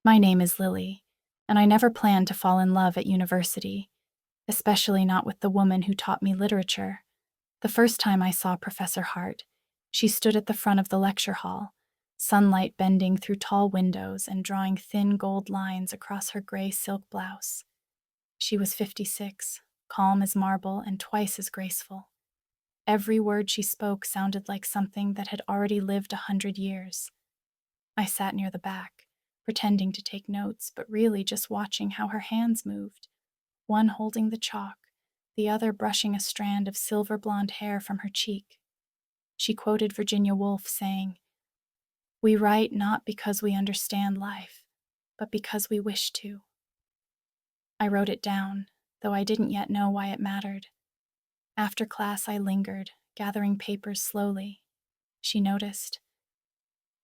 My name is Lily, and I never planned to fall in love at university, especially not with the woman who taught me literature. The first time I saw Professor Hart, she stood at the front of the lecture hall, sunlight bending through tall windows and drawing thin gold lines across her gray silk blouse. She was 56, calm as marble and twice as graceful. Every word she spoke sounded like something that had already lived 100 years. I sat near the back, pretending to take notes, but really just watching how her hands moved, one holding the chalk, the other brushing a strand of silver blonde hair from her cheek. She quoted Virginia Woolf saying, "We write not because we understand life, but because we wish to." I wrote it down, though I didn't yet know why it mattered. After class, I lingered, gathering papers slowly. She noticed.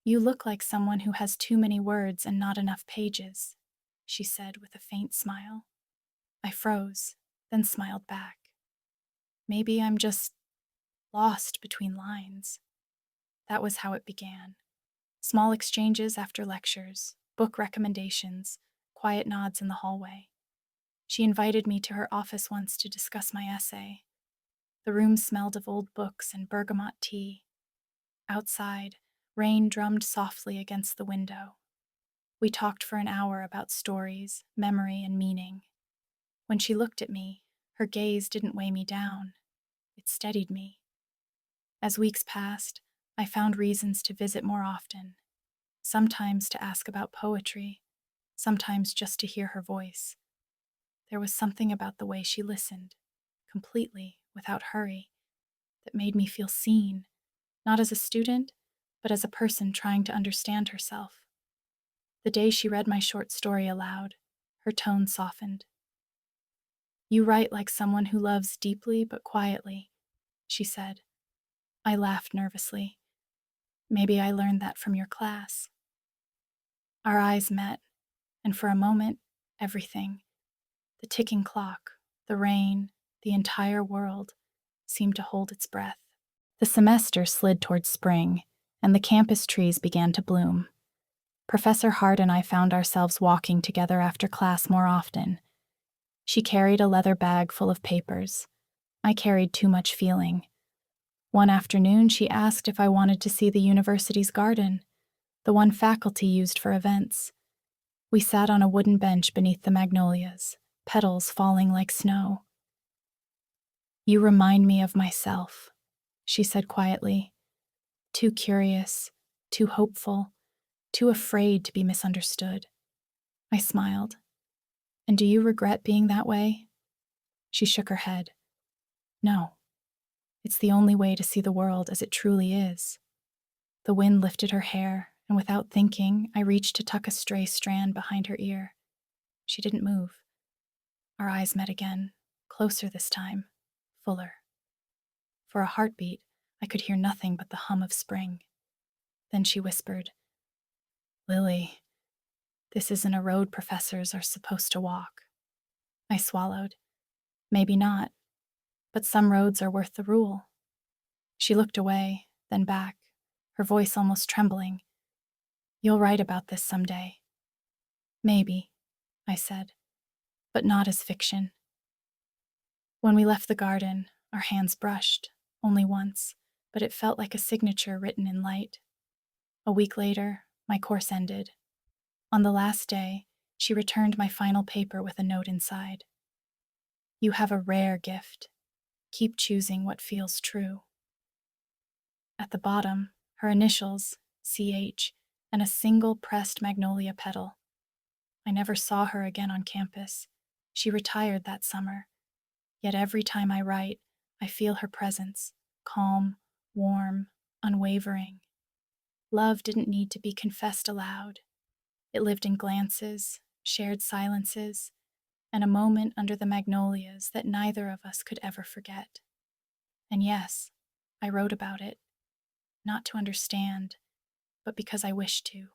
"You look like someone who has too many words and not enough pages," she said with a faint smile. I froze, then smiled back. Maybe I'm just lost between lines. That was how it began. Small exchanges after lectures, book recommendations, quiet nods in the hallway. She invited me to her office once to discuss my essay. The room smelled of old books and bergamot tea. Outside, rain drummed softly against the window. We talked for an hour about stories, memory, and meaning. When she looked at me, her gaze didn't weigh me down. It steadied me. As weeks passed, I found reasons to visit more often, sometimes to ask about poetry, sometimes just to hear her voice. There was something about the way she listened, completely, without hurry, that made me feel seen, not as a student, but as a person trying to understand herself. The day she read my short story aloud, her tone softened. "You write like someone who loves deeply but quietly," she said. I laughed nervously. "Maybe I learned that from your class." Our eyes met, and for a moment, everything, the ticking clock, the rain, the entire world, seemed to hold its breath. The semester slid towards spring, and the campus trees began to bloom. Professor Hart and I found ourselves walking together after class more often. She carried a leather bag full of papers. I carried too much feeling. One afternoon, she asked if I wanted to see the university's garden, the one faculty used for events. We sat on a wooden bench beneath the magnolias, petals falling like snow. "You remind me of myself," she said quietly. "Too curious, too hopeful, too afraid to be misunderstood." I smiled. "And do you regret being that way?" She shook her head. "No. It's the only way to see the world as it truly is." The wind lifted her hair, and without thinking, I reached to tuck a stray strand behind her ear. She didn't move. Our eyes met again, closer this time, fuller. For a heartbeat, I could hear nothing but the hum of spring. Then she whispered, "Lily, this isn't a road professors are supposed to walk." I swallowed. Maybe not, but some roads are worth the rule. She looked away, then back, her voice almost trembling. "You'll write about this someday." "Maybe," I said, "but not as fiction." When we left the garden, our hands brushed, only once, but it felt like a signature written in light. A week later, my course ended. On the last day, she returned my final paper with a note inside. "You have a rare gift. Keep choosing what feels true." At the bottom, her initials, CH, and a single pressed magnolia petal. I never saw her again on campus. She retired that summer. Yet every time I write, I feel her presence, calm, warm, unwavering. Love didn't need to be confessed aloud. It lived in glances, shared silences, and a moment under the magnolias that neither of us could ever forget. And yes, I wrote about it, not to understand, but because I wished to.